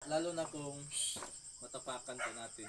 lalo na kung matapakan pa natin.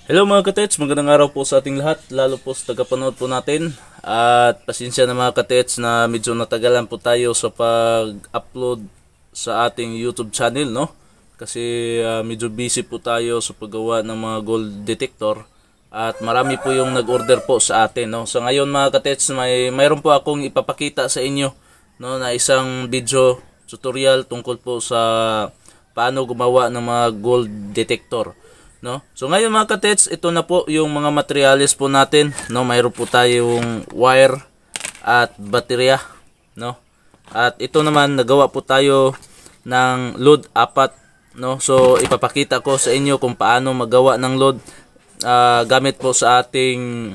Hello mga katets, magandang araw po sa ating lahat, lalo po sa tagapanood po natin. At pasensya na mga katets na medyo natagalan po tayo sa pag-upload sa ating YouTube channel, no? Kasi medyo busy po tayo sa paggawa ng mga gold detector. At marami po yung nag-order po sa atin, no? So ngayon mga katets, mayroon po akong ipapakita sa inyo, no, na isang video tutorial tungkol po sa paano gumawa ng mga gold detector. No? So ngayon mga katets, ito na po yung mga materials po natin, no? Mayroon po tayong wire at baterya, no? At ito naman nagawa po tayo ng load 4, no? So ipapakita ko sa inyo kung paano magawa ng load gamit po sa ating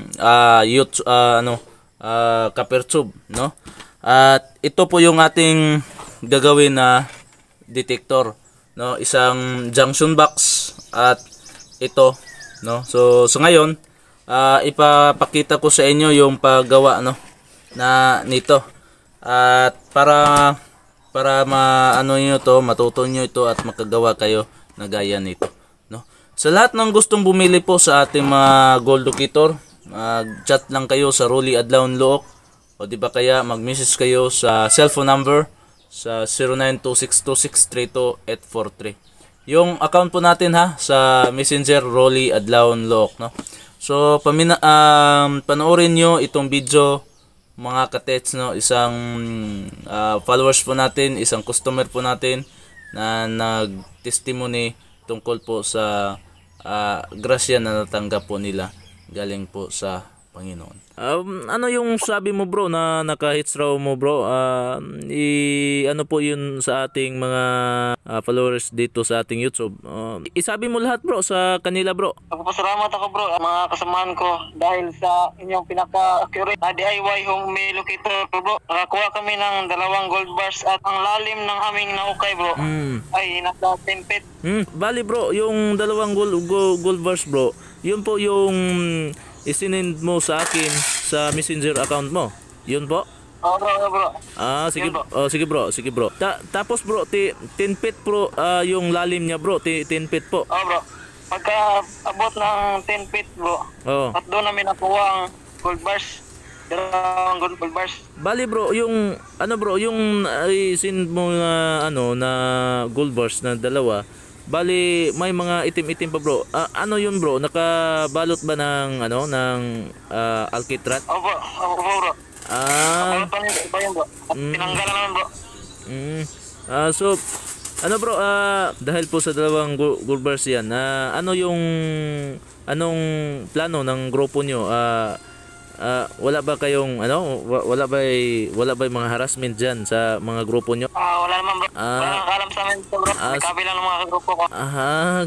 copper tube, no? At ito po yung ating gagawin na detector, no? Isang junction box at ito, no? So ngayon, ipapakita ko sa inyo yung paggawa, no, na nito. At para maano niyo to, matuto niyo ito at makagawa kayo na gaya nito, no? Sa lahat ng gustong bumili po sa ating mga gold locator, mag-chat lang kayo sa Rolly Adlaon Look, o di ba kaya mag-message kayo sa cellphone number sa 092626328843. Yung account po natin ha sa Messenger Rolly Adlaon Look, no? So panoorin nyo itong video mga katets, no? Isang followers po natin, isang customer po natin na nag-testimony tungkol po sa grasya na natanggap po nila galing po sa Panginoon. Ano yung sabi mo bro na naka-hits raw mo bro? Ano po yun sa ating mga followers dito sa ating YouTube? Isabi mo lahat bro sa kanila bro. Nagpapasalamat ako bro, mga kasamahan ko, dahil sa inyong pinaka-accurate na DIY home locator bro. Nakakuha kami ng 2 gold bars at ang lalim ng aming naukay bro ay nasa 10 feet. Bali bro, yung 2 gold bars bro, yun po yung isinend mo sa akin sa Messenger account mo. Yun po? Oo bro. Sige bro. Sige bro. Tapos bro, 10 feet bro, yung lalim niya bro, 10 feet po. Oo bro. Pagka abot ng 10 feet bro, at doon namin nakuha ang gold bars. 2 gold bars. Bali bro, yung ano bro, yung send mo na na gold bars na 2. Bali may mga itim-itim pa bro. Ano yun bro? Nakabalot ba ng alkitrat? Opo bro. Tinanggalan naman bro. So ano bro, dahil po sa 2 gold bars yan, anong plano ng grupo nyo? Wala ba kayong wala ba mga harassment diyan sa mga grupo nyo? Wala naman bro. Wala alam sa amin bro. Kabilang ng mga grupo ko.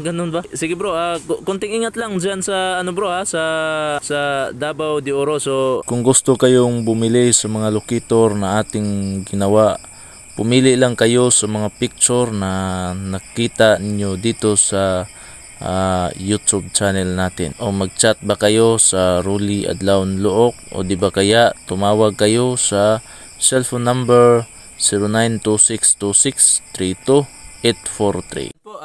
Ganun ba? Sige bro, konting ingat lang diyan sa bro sa Davao de Oro. So kung gusto kayong bumili sa mga locator na ating ginawa, pumili lang kayo sa mga picture na nakita niyo dito sa YouTube channel natin, o mag-chat ba kayo sa Rolly Adlaon Look, o di ba kaya tumawag kayo sa cellphone number 092626328843. Po,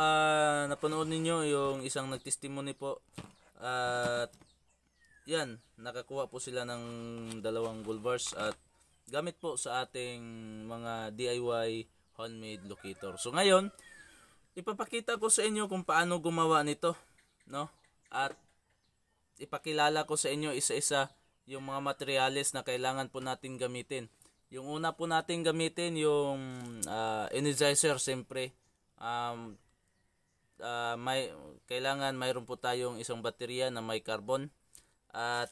napanood ninyo yung isang nagtestimony po, at yan, nakakuha po sila ng 2 gold bars at gamit po sa ating mga DIY homemade locator. So ngayon, ipapakita ko sa inyo kung paano gumawa nito, no? At ipakilala ko sa inyo isa-isa yung mga materyales na kailangan po natin gamitin. Yung una po natin gamitin yung energizer, siyempre. Kailangan mayroon po tayong isang baterya na may carbon. At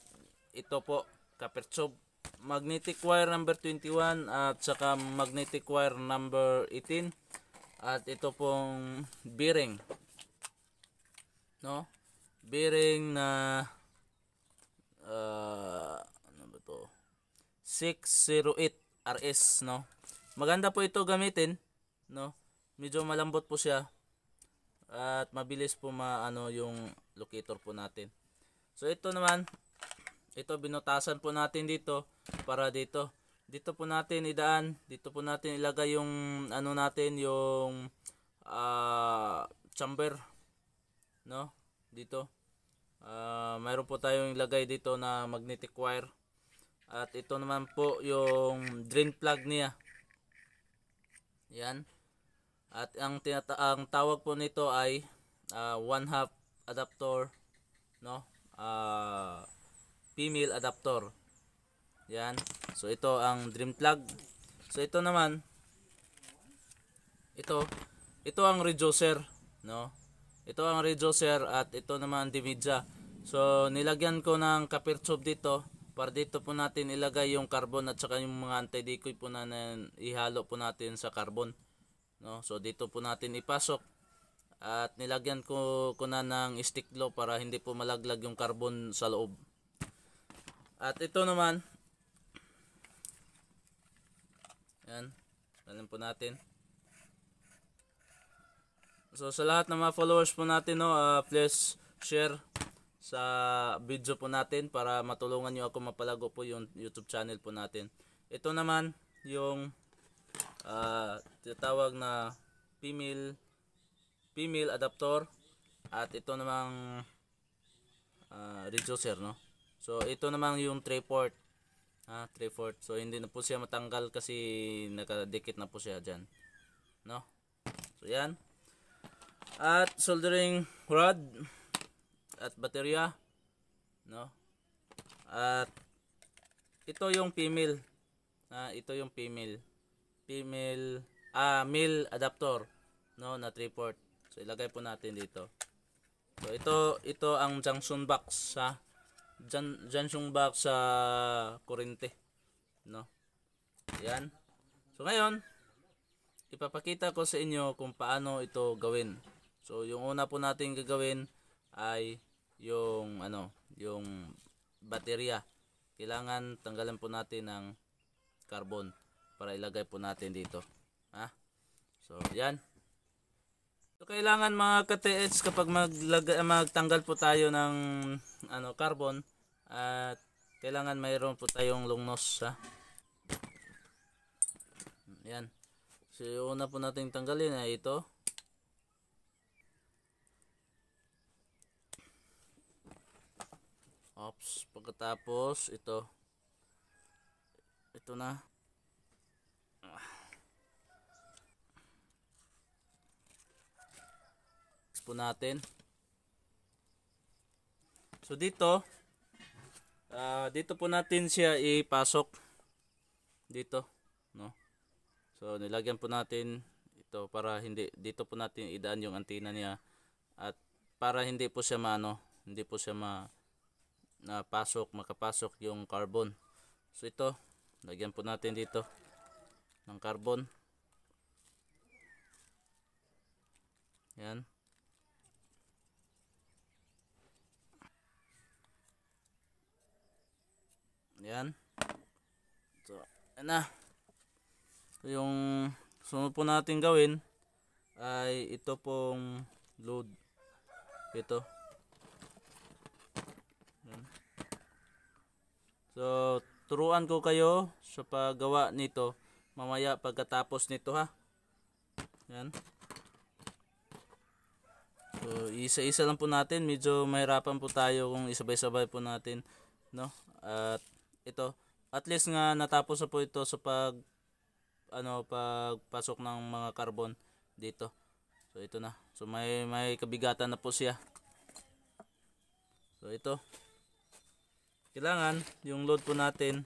ito po, copper tube, magnetic wire number 21 at saka magnetic wire number 18. At ito pong bearing, no? Bearing na 608 RS, no. Maganda po ito gamitin, no. Medyo malambot po siya at mabilis po maano yung locator po natin. So ito naman, ito binutasan po natin dito para dito. Dito po natin idaan, dito po natin ilagay yung ano natin, yung chamber, no? Dito. Mayroon po tayong ilagay dito na magnetic wire. At ito naman po yung drain plug niya. Yan. At ang tawag po nito ay 1/2 adapter, no? Female adapter. Yan. So ito ang drain plug. So ito naman, ito ang reducer, no? Ito ang reducer at ito naman dimidya. So nilagyan ko ng copper tube dito para dito po natin ilagay yung carbon at saka yung mga anti-decoy po na ihalo po natin sa carbon, no? So dito po natin ipasok at nilagyan ko na ng stick glue para hindi po malaglag yung carbon sa loob. At ito naman, yan, alam po natin. So sa lahat ng mga followers po natin, no, please share sa video po natin para matulungan nyo ako mapalago po yung YouTube channel po natin. Ito naman yung tinatawag na female adapter at ito namang reducer, no. So ito namang yung 3/4, 3/4. So hindi na po siya matanggal kasi nakadikit na po siya diyan, no. So yan. At soldering rod at baterya, no. At ito yung female. Ito yung male adapter, no, na 3/4. So ilagay po natin dito. So ito ang junction box, junction box sa kurente, no. Yan. So ngayon ipapakita ko sa inyo kung paano ito gawin. So yung una po natin gagawin ay yung yung baterya. Kailangan tanggalan po natin ng carbon para ilagay po natin dito. So yan. So kailangan mga ka-TH kapag magtanggal po tayo ng carbon at kailangan mayroon po tayong lungnos, Yan. So yung una po nating tanggalin ay ito. Oops, pagkatapos ito na. Po natin. So dito po natin siya ipasok dito, no. So nilagyan po natin ito para dito po natin idaan yung antenna niya at para hindi po siya makapasok yung carbon. So ito, lagyan po natin dito ng carbon. Yan. Yan. So, na. So, yung sunod po natin gawin ay ito pong load. Ito. Yan. So, turuan ko kayo sa paggawa nito mamaya pagkatapos nito, Yan. So, isa-isa lang po natin. Medyo mahirapan po tayo kung isabay-sabay po natin, no? At ito, at least nga natapos na po ito sa pagpasok ng mga carbon dito. So ito na. So may kabigatan na po siya. So ito. Kailangan yung load po natin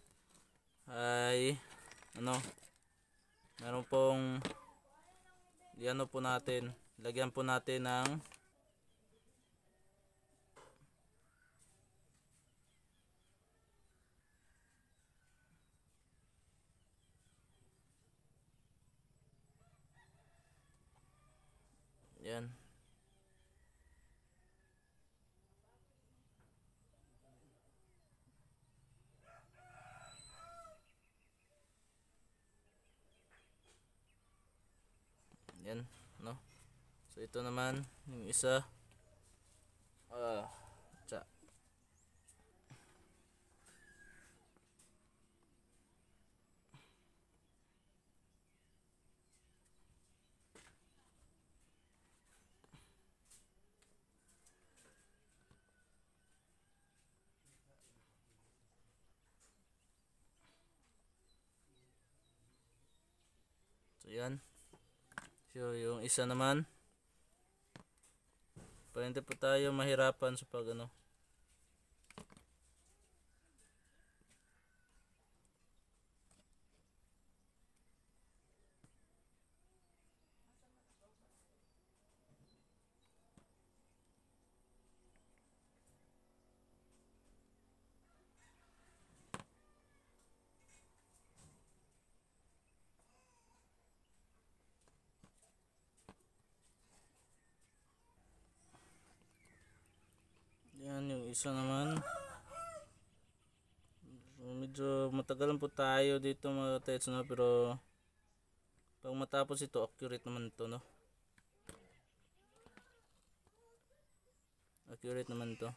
ay meron pong po natin, lagyan po natin ng yan. So ito naman yung isa. Tsa. So yan. So yung isa naman, para hindi po tayo mahirapan sa pag ano. Yan yung isa naman. So, medyo matagalan po tayo dito mga tets, no? Pero pag matapos ito, accurate naman ito, no? Accurate naman ito.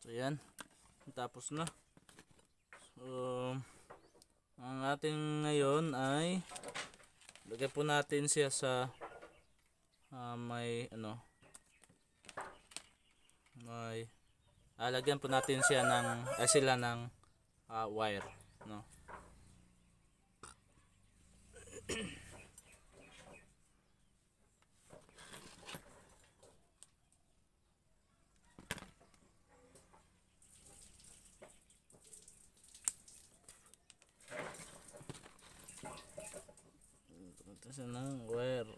So yan, tapos na. So ang ating ngayon ay lagay po natin siya sa may ano, may lagyan po natin siya ng sila ng wire, no? Ito siya ng wire.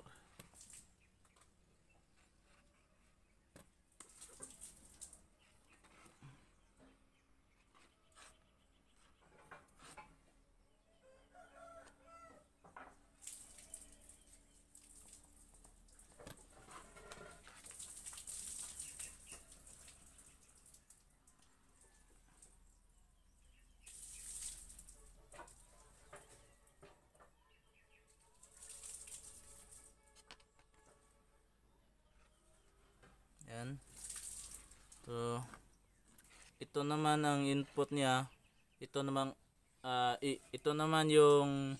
Yan. So ito naman ang input niya. Ito naman ito naman yung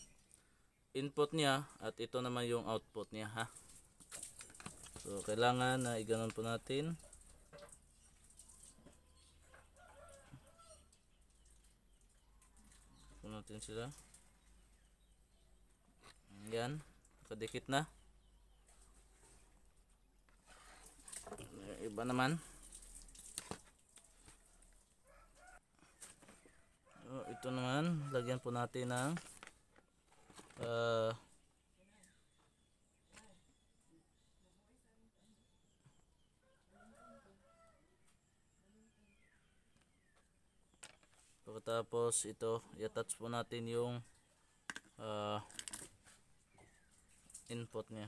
input niya at ito naman yung output niya, ha. So kailangan na iganon po natin. Po natin sila. Yan, kadikit na. Iba naman. So, ito naman, lagyan po natin ng pagkatapos ito, i-attach po natin yung input niya.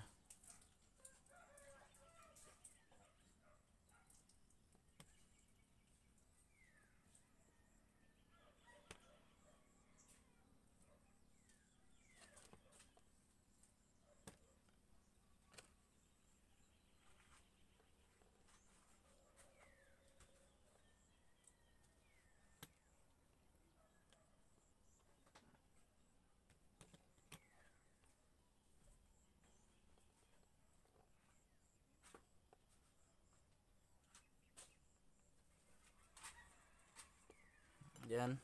Yan.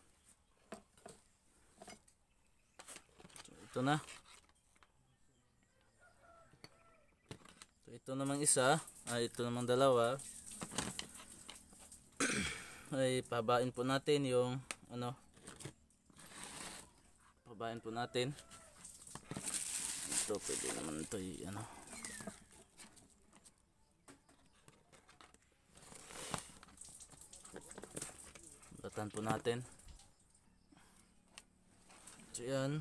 So, ito na. So, ito namang isa, ito namang dalawa. Ay pahabain po natin yung ano. Babain po natin. Ito pwede naman ito ano. Batan po natin. So yan.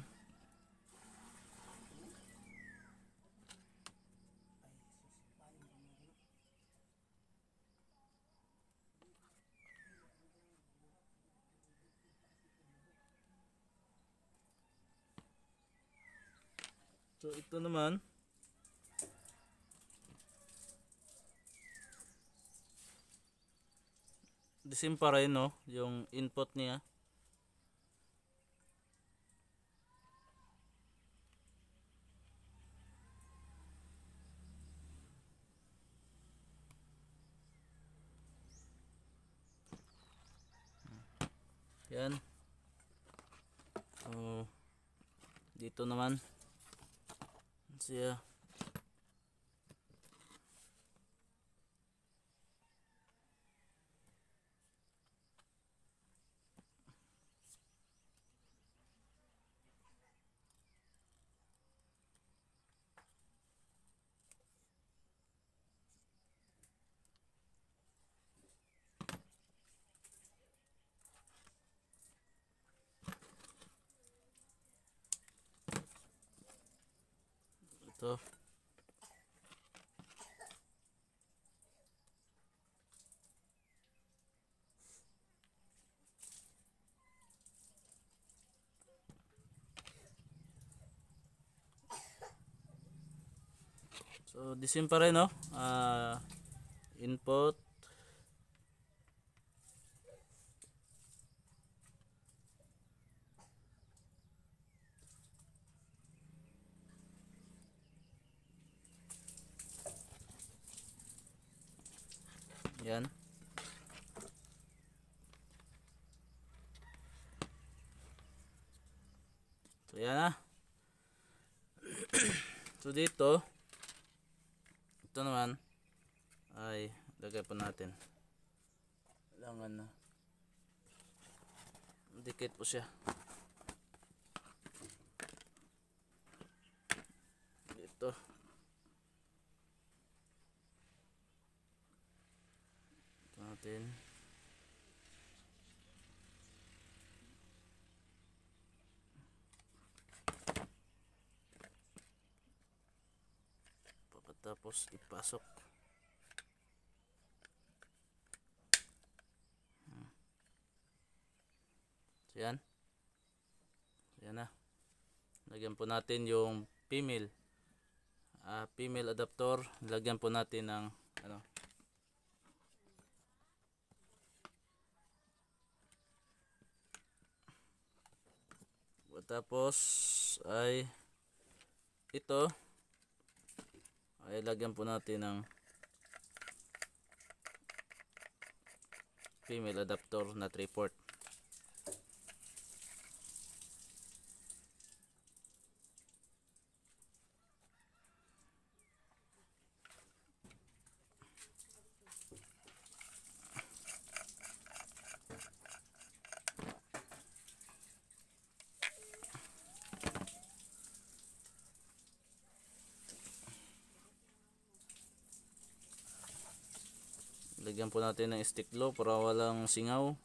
So ito naman, the same pa rin, no, yung input niya. Yan. So dito naman siya. Ito. So the same pa rin, no? Input. Yan. So yan na. So dito, ito naman ay lagay po natin. Kailangan na dikit po siya dito. Ito natin. Tapos ipasok. So yan. Yan na. Lagyan po natin yung female adapter. Lagyan po natin ng ano, tapos ay ito ay lagyan po natin ng female adapter na 3/4. Lagyan po natin ng stick glue para walang singaw.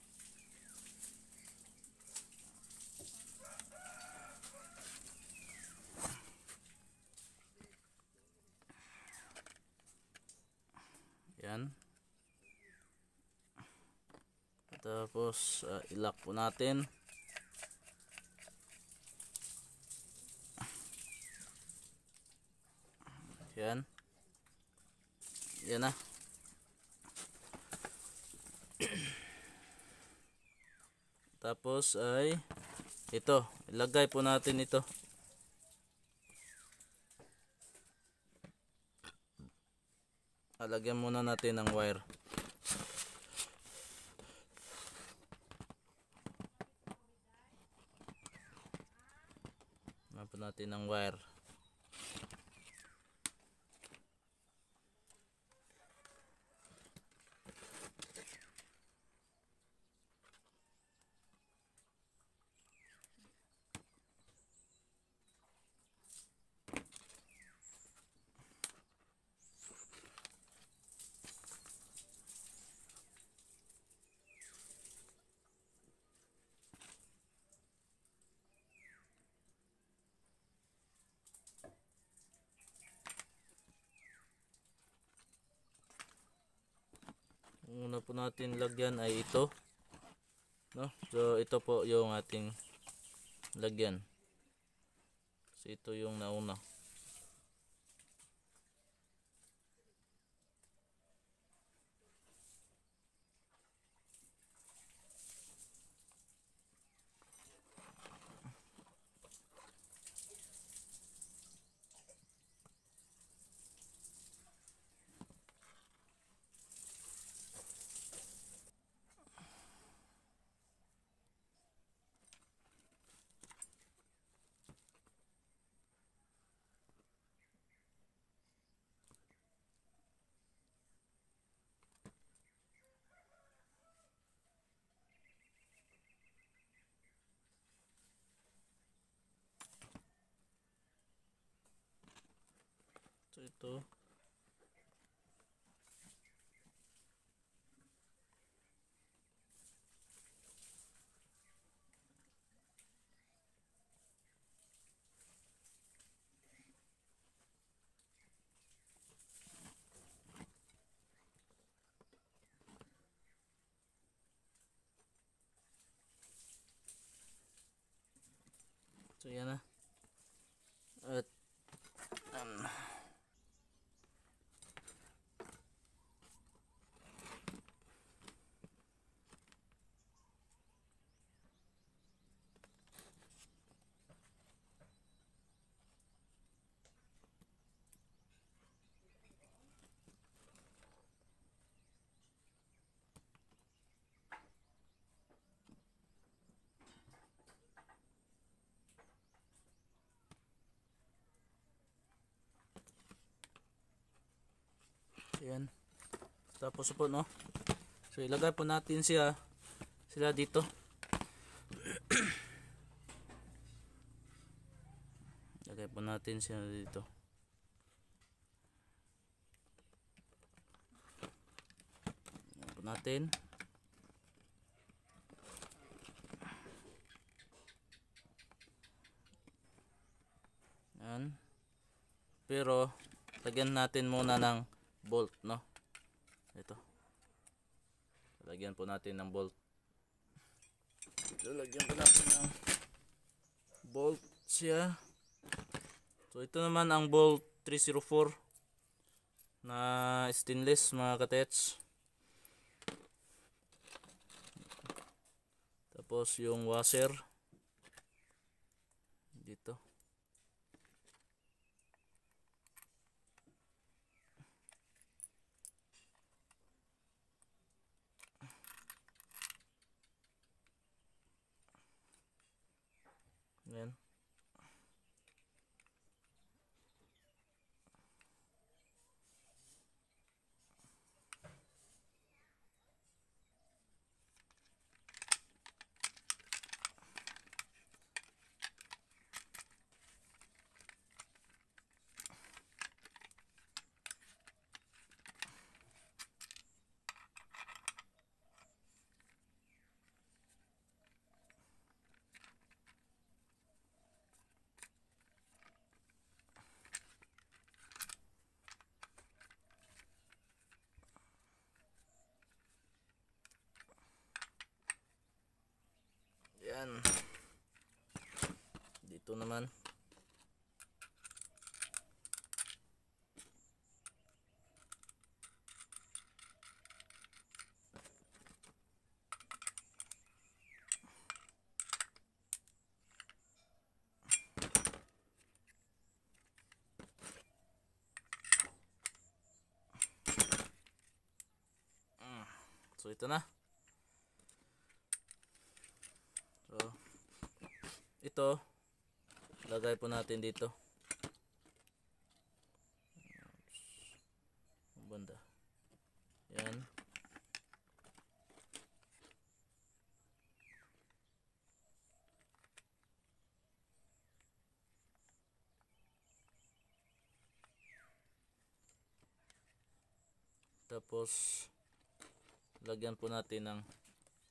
Yan. Tapos ilock po natin. Yan. Yan na. Tapos ay ito, ilagay po natin ito. Lagyan muna natin ng wire. Lagyan po natin ng wire. Una po natin lagyan ay ito, no? So ito po yung ating lagyan. So ito yung nauna. So ito. So yan na. At ayan. Tapos po, no? So ilagay po natin sila dito. Ilagay po natin sila dito. Ilagay po natin. Ayan. Pero lagyan natin muna ng bolt, no? Ito. Lagyan po natin ng bolt. So, lagyan po natin ng bolt siya. So ito naman ang bolt 304 na stainless, mga katets. Tapos yung washer dito. Ayan. Yan. Dito naman. So ito na. So ito lagay po natin dito. Banda. Yan. Tapos lagyan po natin ng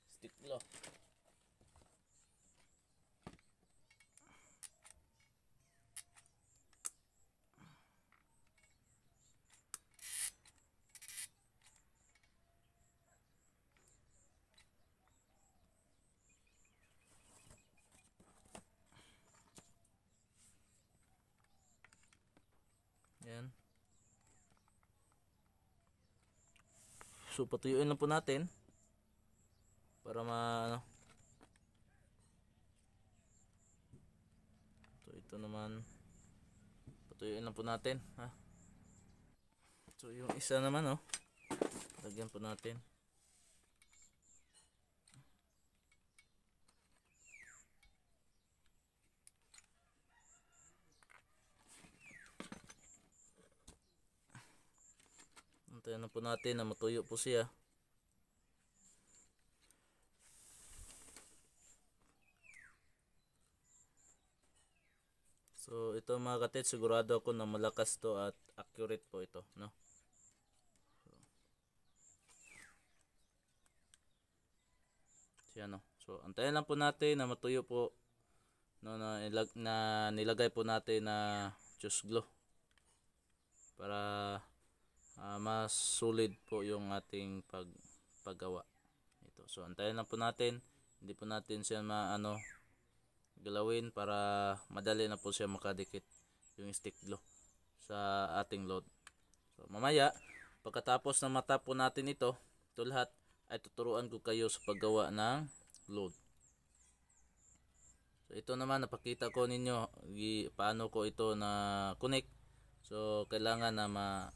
stick glue. So patuyuin lang po natin para ano. So ito naman patuyuin lang po natin, ha. So yung isa naman, oh, lagyan po natin. Antayin na po natin na matuyo po siya. So ito mga katits, sigurado ako na malakas to at accurate po ito, no? So, yan, no? So antayin lang po natin na matuyo po, no, na nilagay po natin na juice glue para mas solid po yung ating paggawa ito. So antayin lang po natin, hindi po natin siya galawin para madali na po siya makadikit yung stick glue sa ating load. So mamaya pagkatapos na matap po natin ito lahat, ay tuturuan ko kayo sa paggawa ng load. So ito naman napakita ko ninyo paano ko ito na connect. So kailangan na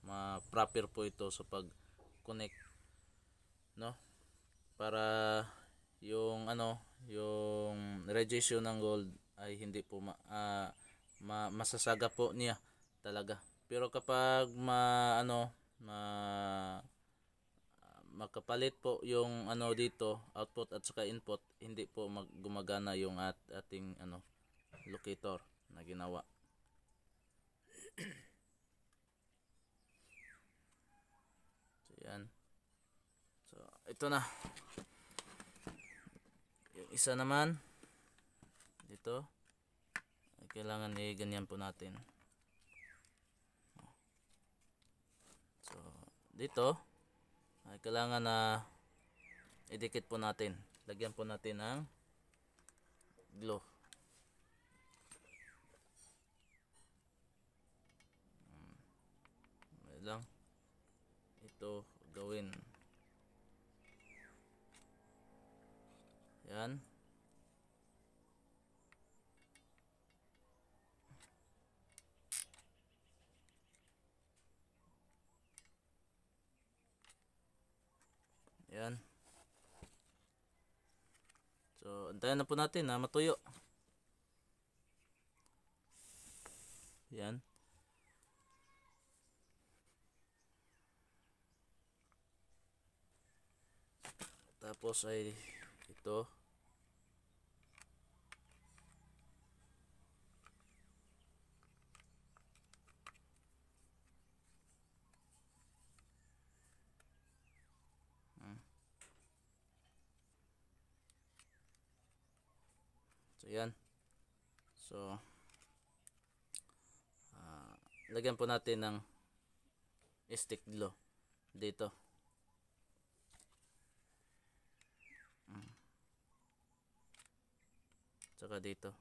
ma-proper po ito sa pag-connect, no? Para yung yung radiation ng gold ay hindi po masasaga po niya talaga. Pero kapag makapalit po yung dito, output at saka input, hindi po gumagana yung ating locator na ginawa. So yan. So ito na. Yung isa naman dito ay kailangan ganyan po natin. So dito ay kailangan na idikit po natin. Lagyan po natin ng glue. May lang ito gawin. Yan. Yan. So antayin na po natin na matuyo. Yan. Tapos ay ito. So yan. So lagyan po natin ng stick glue dito. Tsaka dito.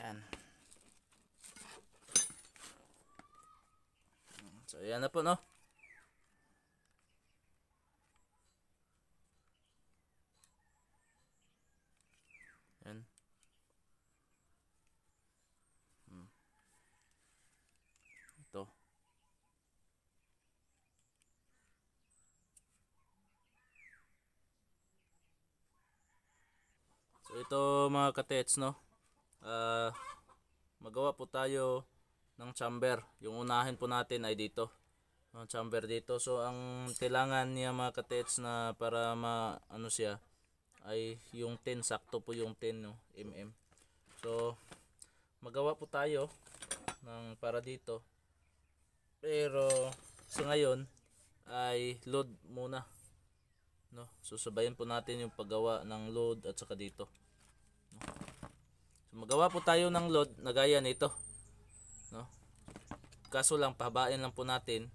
Yan. So yan na po, no? Yan. Ito. So ito mga katets, no? Magawa po tayo ng chamber. Yung unahin po natin ay dito. Ang chamber dito. So ang kailangan niya mga katets na para siya ay yung 10, sakto po yung 10, no, mm. So magawa po tayo ng para dito. Pero sa ngayon ay load muna, no? So sabayan po natin yung paggawa ng load at saka dito, no? So magawa po tayo ng load na gaya nito, no? Kaso lang pababain lang po natin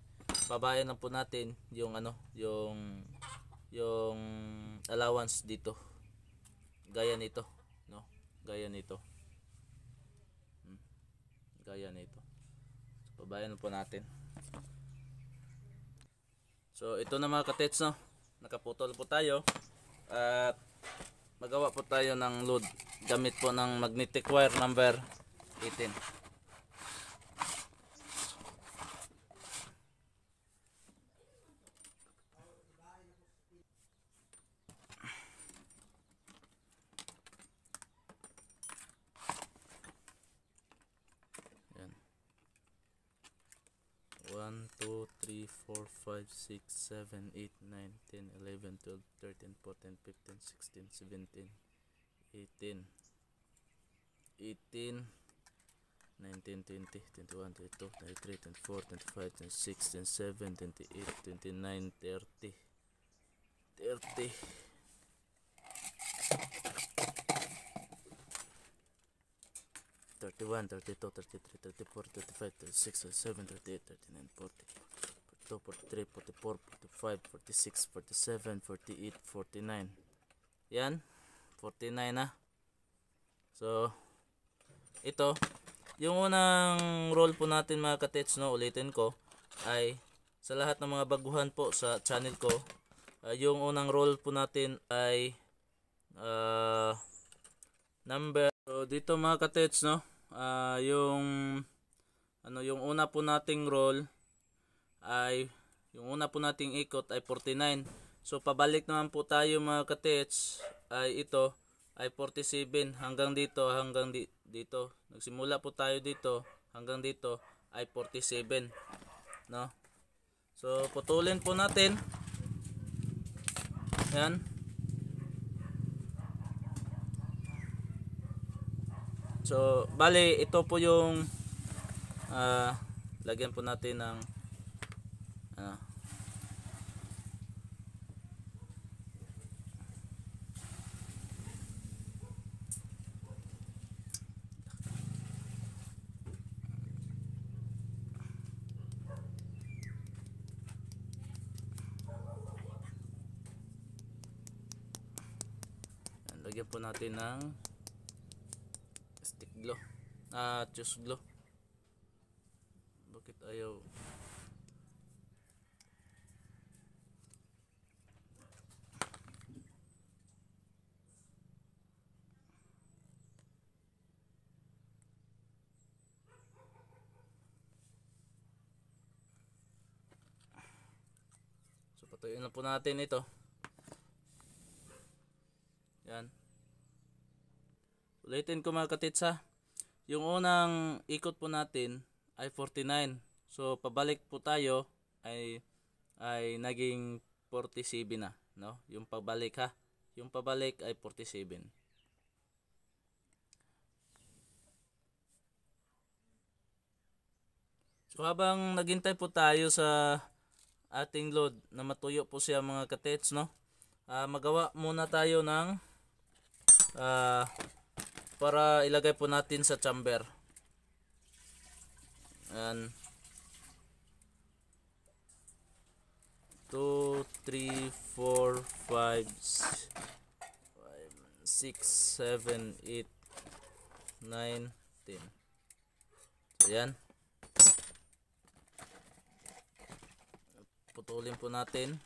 yung yung allowance dito. Gaya nito, no? Gaya nito. Gaya nito. Pabayan po natin. So ito na mga katets, no, nakaputol po tayo at magawa po tayo ng load gamit po ng magnetic wire number 18. Yan. 1, 2, 3, 4, 5, 6, 7, 8, 9, 10, 11, 12, 13, 14, 15, 16, 17, 18, 19, 20, 21, 22, 23, 24, 25, 26, 27, 28, 29, 30, 30, 31, 32, 33, 34, 35, 36, 37, 38, 39, 40, 42, 43, 44, 45, 46, 47, 48, 49. Yan, 49 na. So, ito, yung unang roll po natin mga katets, no, ulitin ko, ay sa lahat ng mga baguhan po sa channel ko, yung unang roll po natin ay number. So dito mga katets, no, yung una po nating roll ay yung una po nating ikot ay 49. So pabalik naman po tayo mga katets, ay ito ay 47 hanggang dito, dito. Nagsimula po tayo dito hanggang dito ay 47, no. So putulin po natin. Yan. So, bali, ito po yung lagyan po natin ng lagyan po natin ng stick glue, choose glue. Bakit ayaw? So patuyuin na po natin ito. Yan. Ulitin ko mga katits, ha. Yung unang ikot po natin ay 49. So pabalik po tayo ay naging 47 na, no? Yung pabalik, ha. Yung pabalik ay 47. So habang naghintay po tayo sa ating load na matuyo po siya mga katits, no? Magawa muna tayo ng para ilagay po natin sa chamber. And 2, 3, 4, 5, 6, 7, 8, 9, 10. So yan. Putulin po natin.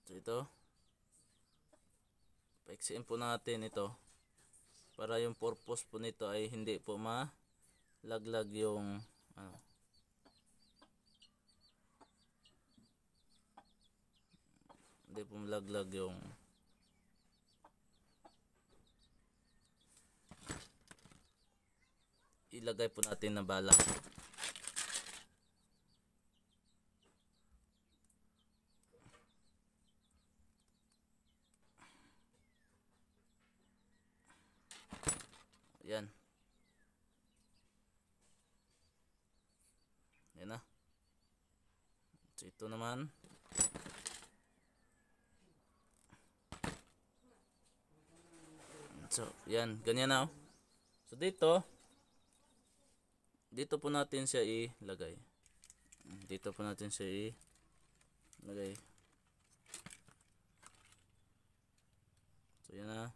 So ito, paiksiin po natin ito para yung purpose po nito ay hindi po malaglag yung hindi po malaglag yung ilagay po natin na bala. Yan. Yan na. So ito naman. So yan, ganyan na. So dito dito po natin siya ilagay. Dito po natin siya ilagay. So yan na.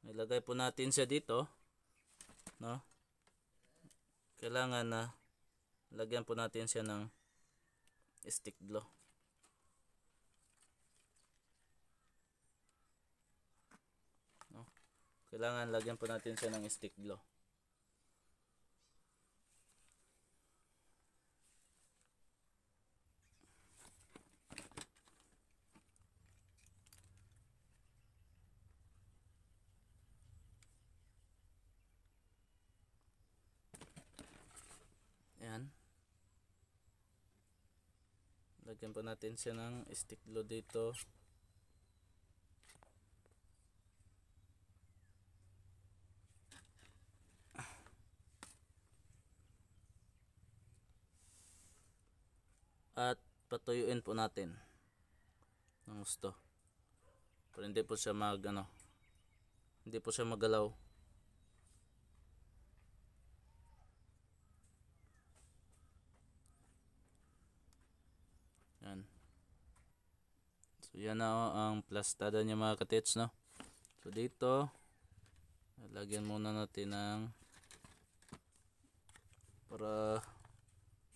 Ilagay po natin siya dito, no? Kailangan na lagyan po natin siya ng stick glue. No? Kailangan lagyan po natin siya ng stick glue. Ayan. Lagyan po natin siya ng stick glue dito. At patuyuin po natin ng gusto. Pero hindi po siya hindi po siya magalaw. Yan. So yan na ang plastada niya mga katits, no? So dito lagyan muna natin ng para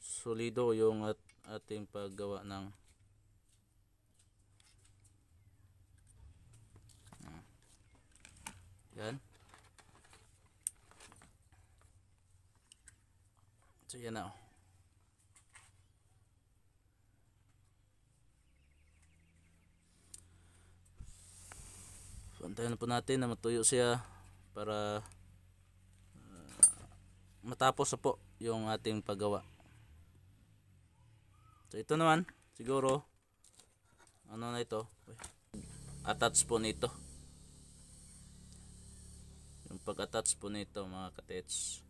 solido yung ating paggawa ng yan. So yan na. So, antayin po natin na matuyo siya para matapos na po yung ating paggawa. So ito naman siguro ano na ito, attach po nito, yung pag-attach po nito mga katets.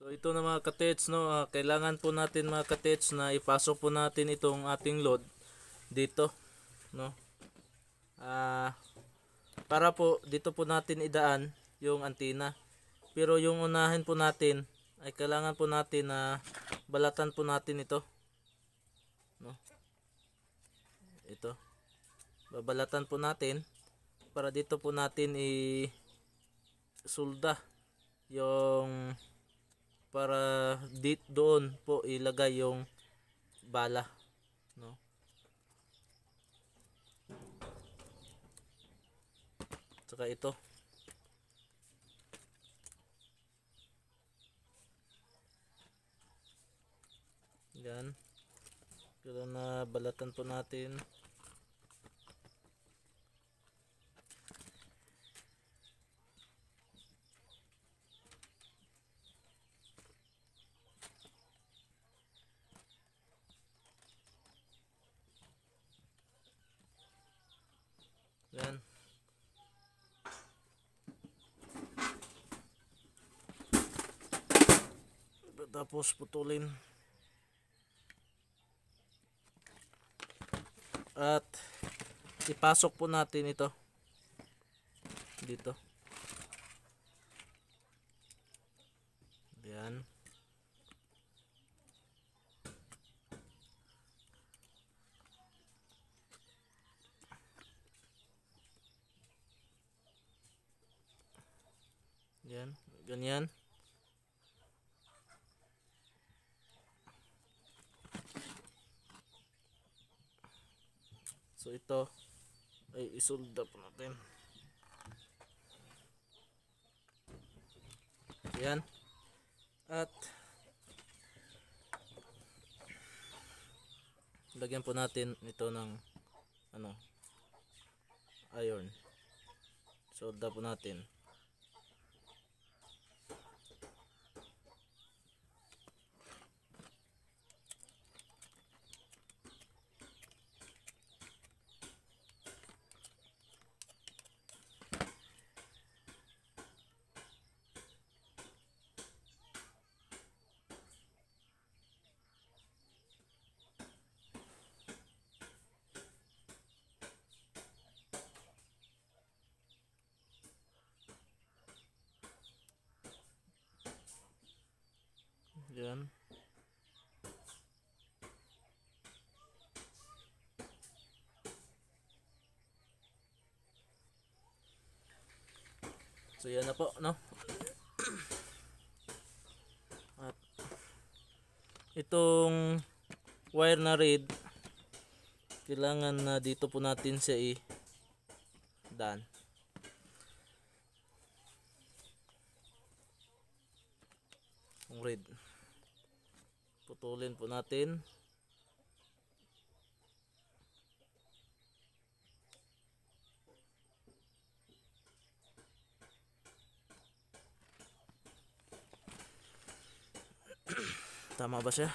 So ito na mga katets, no, kailangan po natin mga katets na ipasok po natin itong ating load dito, no, para po dito po natin idaan yung antenna. Pero yung unahin po natin ay kailangan po natin na balatan po natin ito, no, ito babalatan po natin para dito po natin isulda yung para doon po ilagay yung bala, no. Saka ito yan, kailangan na balatan po natin. Yan. Tapos putulin. At ipasok po natin ito dito. Yan. Yan, ganyan. So ito ay isolda po natin. Yan. At lagyan po natin ito ng iron. Solda po natin. Yan. So yan na po, no? At itong wire na red, kailangan na dito po natin siya i-dan. Yung red. Putulin po natin. Tama ba siya?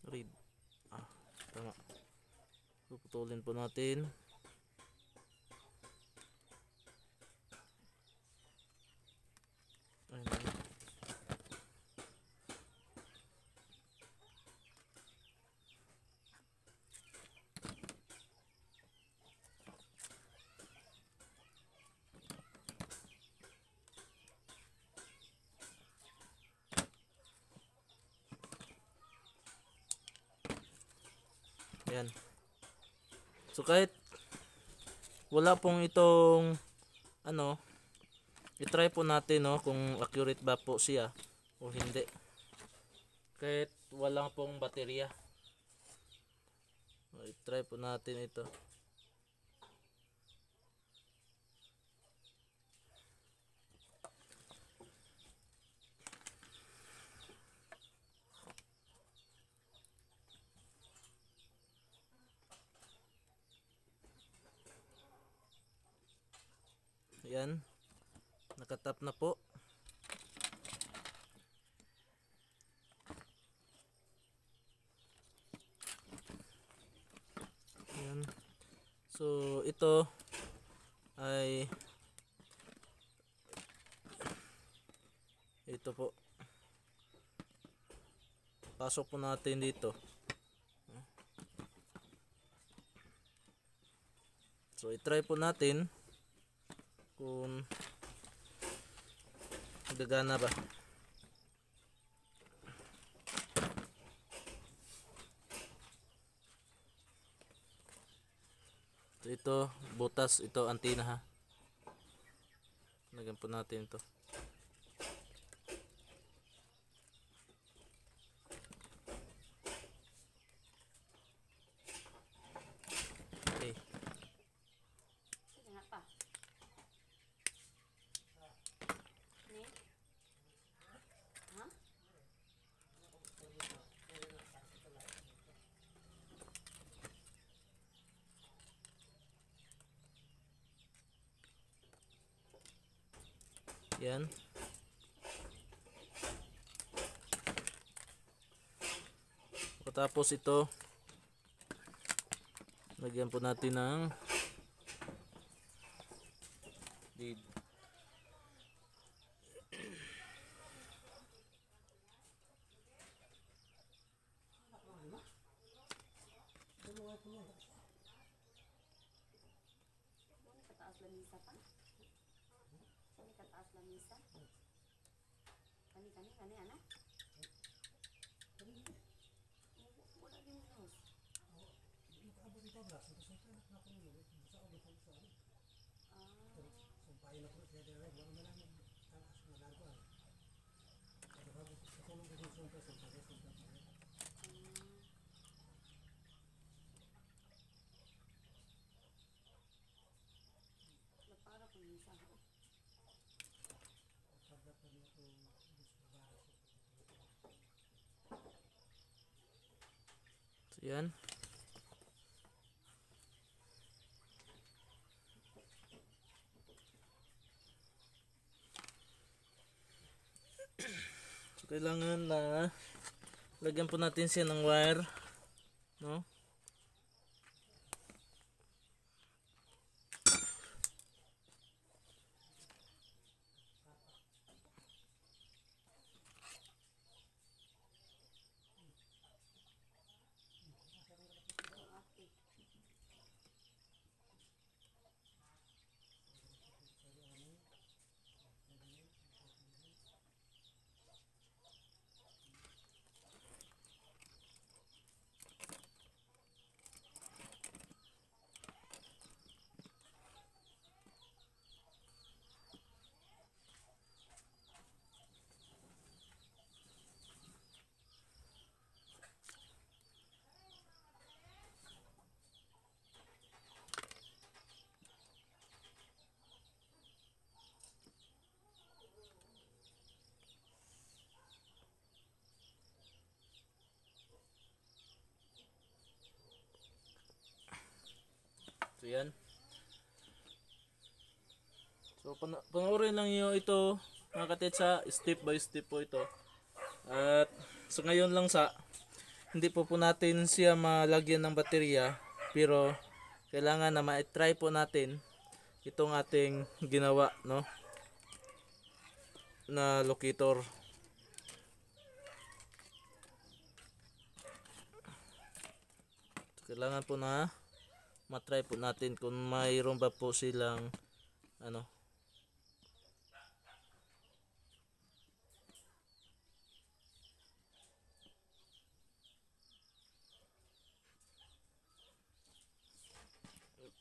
Read. Tama. Puputulin po natin. Ayun. Yan. So kahit wala pong itong ano, i-try po natin, no, kung accurate ba po siya o hindi. Kahit walang pong baterya. I-try po natin ito. Yan, nakatap na po. Yan. So ito ay ito po, pasok po natin dito. So i-try po natin kung gagana ba. So ito butas, ito antenna ha. Lagyan po natin ito. Okay. Kenapa? Ni? Hah? Yan. Tapos ito, lagyan po natin ng lead. Ini ke taas lamisa pa. Ini ke taas lamisa. Kani anak. Wala din house. Para kung minsan ako. So yan. So kailangan na lagyan po natin siya ng wire, no? So yan. So panoorin lang niyo ito mga katetsa, step by step po ito. At sa ngayon lang hindi po natin siya malagyan ng baterya, pero kailangan na ma-try po natin itong ating ginawa, no, na locator. Kailangan po na matry po natin kung mayroon ba po silang ano,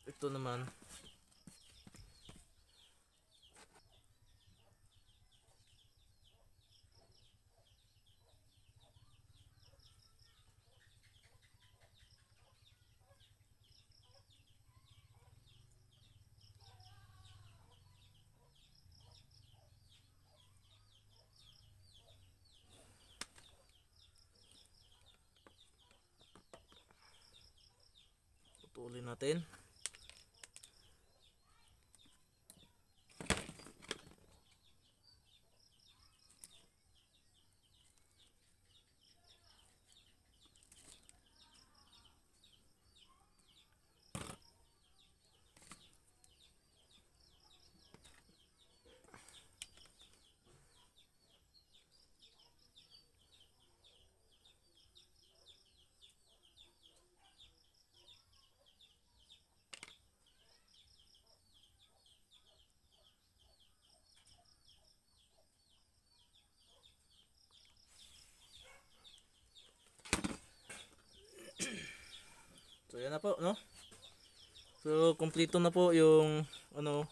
ito naman putulin natin. So yan na po, no? So kumpleto na po yung ano,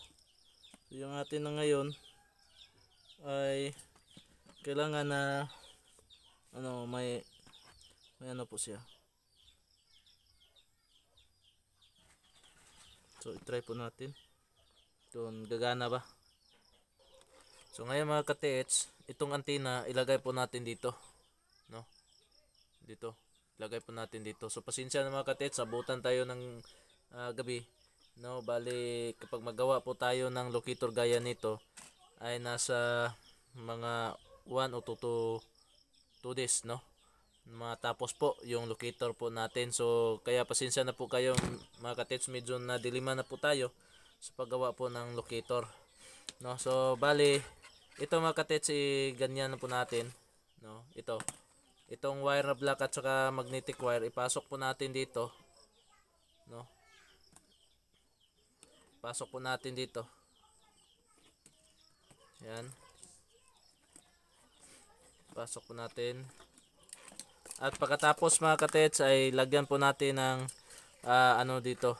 yung atin na ngayon ay kailangan na ano, may ano po siya. So i-try po natin kung gagana ba. So ngayon mga ka-TH, itong antena ilagay po natin dito, no? Dito. Ilagay po natin dito. So pasensya na mga ka-TH, sabutan tayo ng gabi, no? Bali kapag magawa po tayo ng locator gaya nito ay nasa mga 1 o 2 days, no? Matapos po yung locator po natin. So kaya pasensya na po kayo mga ka-TH, medyo nadiliman na po tayo sa paggawa po ng locator, no? So bali ito mga ka-TH, ganyan na po natin, no? Itong wire na black at saka magnetic wire ipasok po natin dito, no? Pasok po natin dito. Yan. Pasok po natin. At pagkatapos mga ka-TH ay lagyan po natin ng ano dito,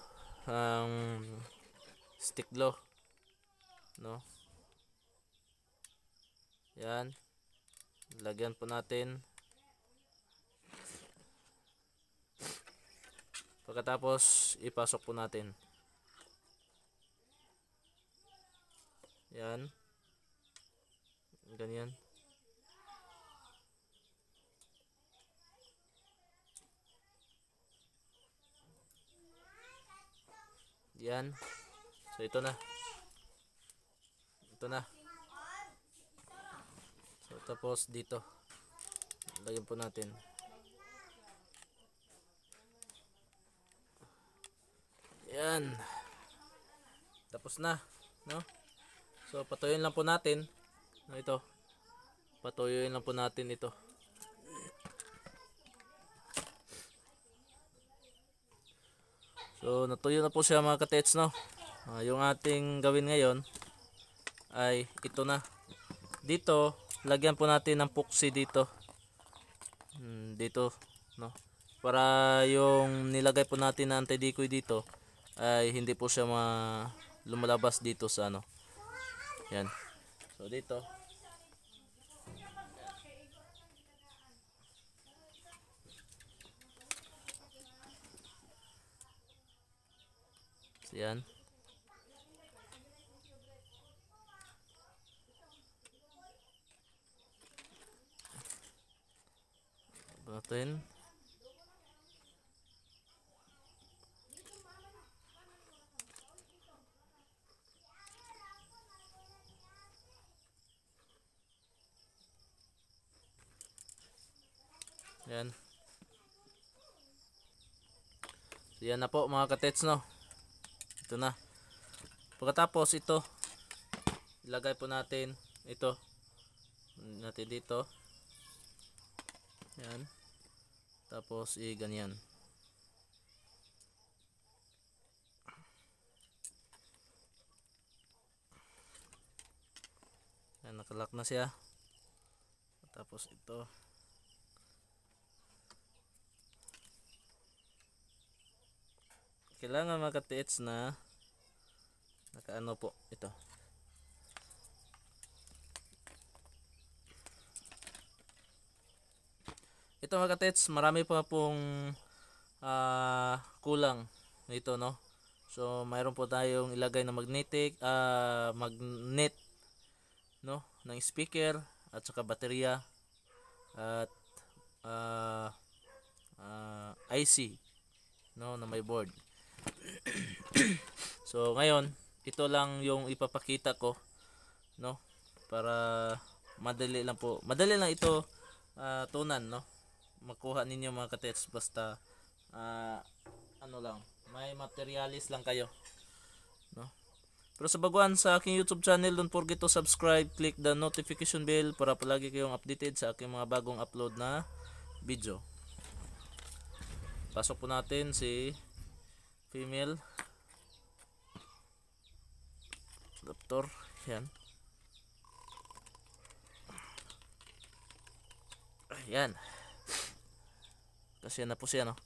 stick glue, no? Yan. Lagyan po natin. Pagkatapos ipasok po natin. Yan. Ganyan. Yan. So ito na. Ito na. So tapos dito. Lagyan po natin. Yan. Tapos na, no? So patuyuin lang po natin, no, ito. Patuyuin lang po natin ito. So natuyo na po siya mga ka-TH, no? Yung ating gawin ngayon ay ito na. Dito, lagyan po natin ng puksi dito. Dito, no? Para yung nilagay po natin na anti-decoy dito ay hindi po siya lumalabas dito sa ano. Yan. So dito. So yan. Natin. Yan. So, yan na po mga katets, no. Ito na. Pagkatapos ito, ilagay po natin ito. Natin dito. Yan. Tapos ganyan. Yan, nakalock na siya. Tapos ito. Kailangan mga katets na nakaano po ito. Ito mga katets, marami pa pong kulang nito, no. So mayroon po tayong ilagay na magnet, no, ng speaker at saka baterya at IC, no, na may board. So ngayon, ito lang yung ipapakita ko, no, para madali lang po. Madali lang ito tunan, no. Makuha ninyo mga katets, basta ano lang, may materialis lang kayo, no. Pero sa baguhan sa aking YouTube channel, don't forget to subscribe, click the notification bell para palagi kayong updated sa aking mga bagong upload na video. Pasok po natin si female adapter. Yan. Ayan. Kasi na po siya, no.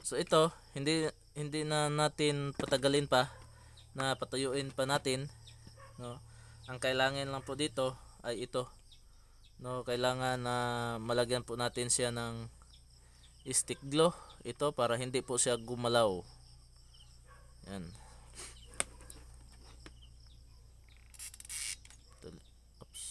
So ito, hindi na natin patagalin pa, na patayuin pa natin, no. Ang kailangan lang po dito ay ito, no. Kailangan na malagyan po natin siya ng stick glue ito para hindi po siya gumalaw. Yan. Oops.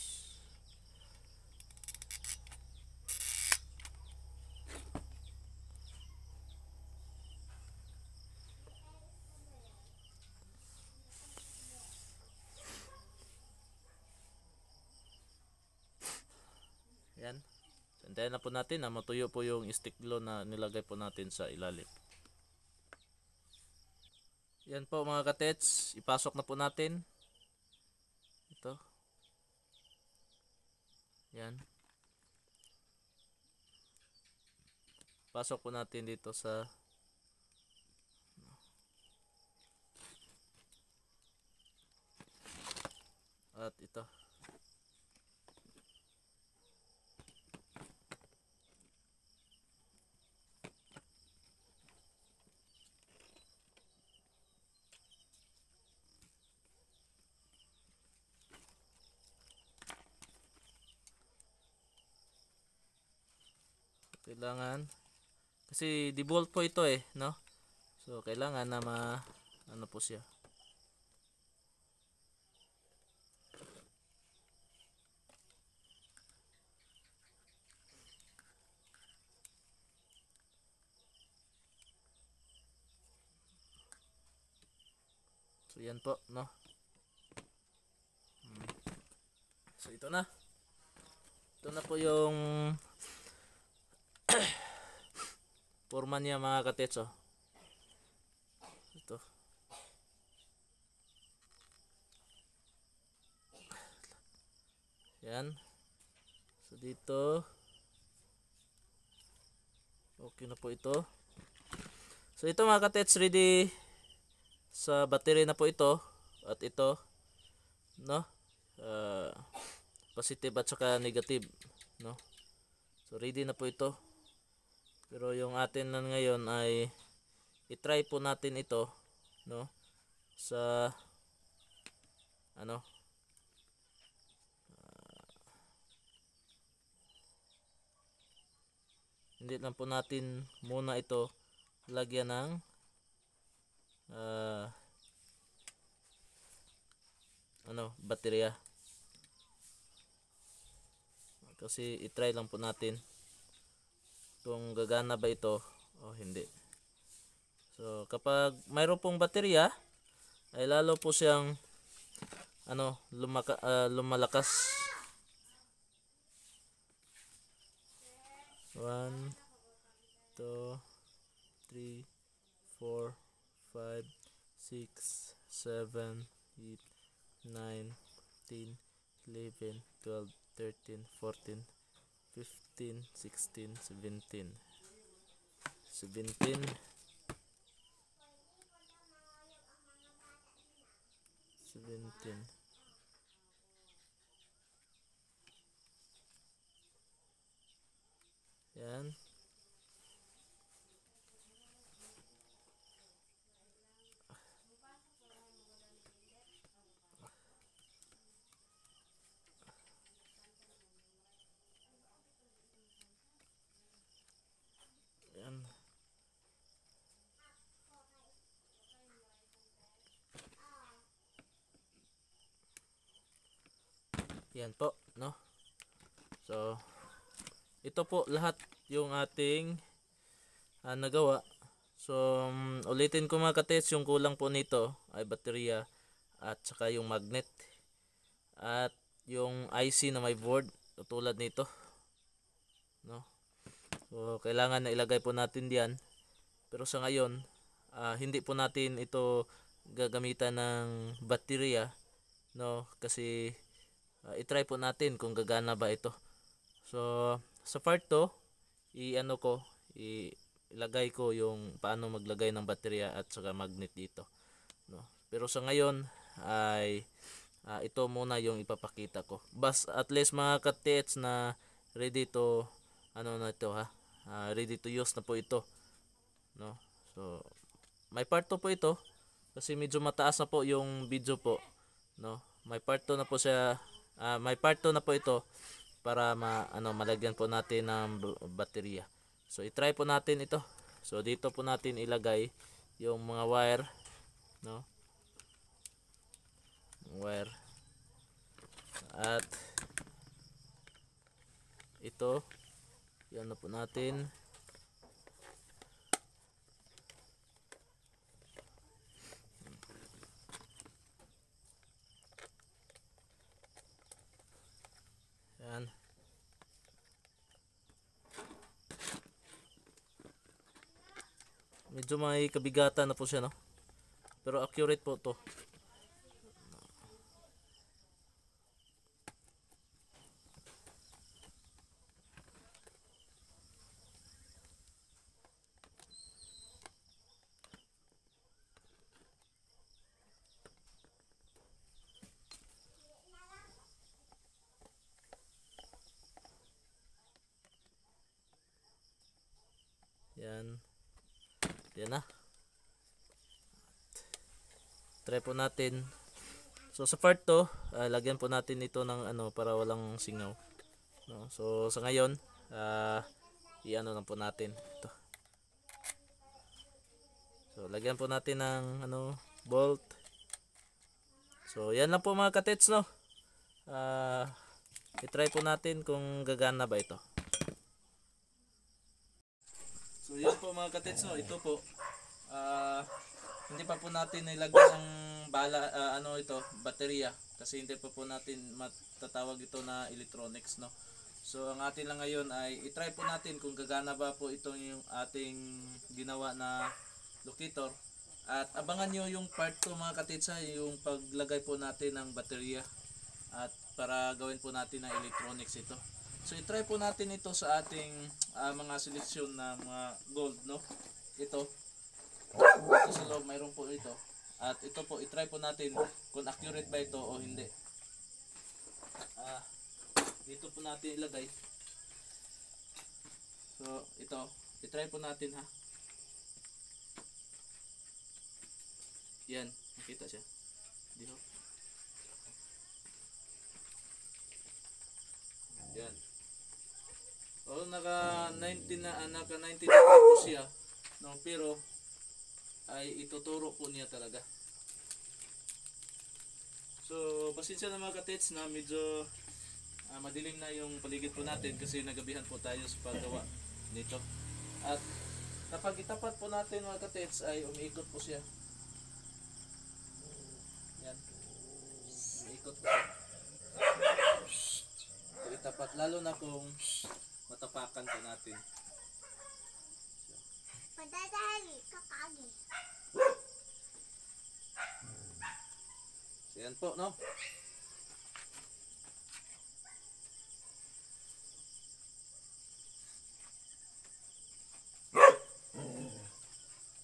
Yan. Antayin na po natin na matuyo po yung stick glue na nilagay po natin sa ilalim. Yan po mga katets, ipasok na po natin ito. Yan. Pasok po natin dito sa at ito. Kailangan kasi default po ito no. So kailangan na ano po siya. So yan po, no. So ito na. Ito na po yung forma niya mga katets. Ito. Yan. So dito. Okay na po ito. So ito mga katets, ready sa battery na po ito. At ito, no, positive at saka negative, no. So ready na po ito. Pero yung atin na ngayon ay i-try po natin ito, no, sa ano, hindi lang po natin muna ito lagyan ng baterya. Kasi i-try lang po natin kung gagana ba ito o hindi. So kapag mayroon pong baterya ay lalo po siyang lumalakas. 1, 2, 3, 4, 5, 6, 7, 8, 9, 10, 11, 12, 13, 14, 15, 16, 17. 17, 17. Yan. Yan. Yan po, no? So, ito po lahat yung ating nagawa. So, ulitin ko mga katets, yung kulang po nito ay baterya at saka yung magnet at yung IC na may board tulad nito, no? So, kailangan na ilagay po natin diyan. Pero sa ngayon, hindi po natin ito gagamitan ng baterya, no? Kasi i-try po natin kung gagana ba ito. So, sa part 2, ilagay ko yung paano maglagay ng baterya at saka magnet dito, no? Pero sa ngayon ay ito muna yung ipapakita ko. At least mga katets na ready to ready to use na po ito, no? So, may part 2 po ito kasi medyo mataas na po yung video po, no? May part 2 na po siya. May part 2 na po ito para malagyan po natin ng baterya. So, i-try po natin ito. So, dito po natin ilagay yung mga wire, no? Wire. At ito, yan na po natin. Yan. Medyo may kabigatan na po siya, no? Pero accurate po to. Yan. Yan na. Try po natin. So sa part 2, lagyan po natin ito ng para walang singaw, no? So sa ngayon, lang po natin ito. So lagyan po natin ng bolt. So yan lang po mga katets, no? I-try po natin kung gagana ba ito. So yun po mga katets, no? Ito po hindi pa po natin nilagyan ng baterya kasi hindi pa po natin matatawag ito na electronics, no? So ang atin lang ngayon ay i-try po natin kung gagana ba po itong yung ating ginawa na locator. At abangan nyo yung part 2 mga katitsa, yung paglagay po natin ng baterya at para gawin po natin na electronics ito. So i-try po natin ito sa ating mga seleksyon na mga gold, no? Ito sa loob mayroon po ito. At ito po i-try po natin kung accurate ba ito o hindi. Dito po natin ilagay. So ito, i-try po natin, ha. Yan, nakita siya. Dito. Yan. O naka 19 po siya, no, pero ay ituturo po niya talaga. So pasensya na mga katets na medyo madilim na yung paligid po natin kasi nagabihan po tayo sa paggawa nito. At kapag itapat po natin mga katets ay umiikot po siya. Yan. Umiikot po siya. So itapat lalo na kung matapakan po natin. Padadali, kakagi. So yan po, no?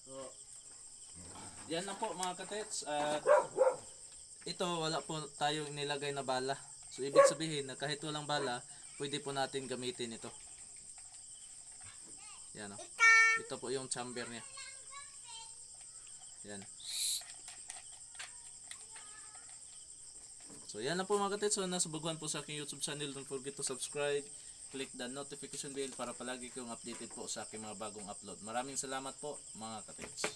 So, yan na po mga katets. At ito, wala po tayong nilagay na bala. So, ibig sabihin na kahit walang bala, pwede po natin gamitin ito. Yan o. Ito po yung chamber niya. Yan. So yan na po mga katits. So nasubaguhan po sa aking YouTube channel. Don't forget to subscribe. Click the notification bell para palagi kayong updated po sa aking mga bagong upload. Maraming salamat po mga katits.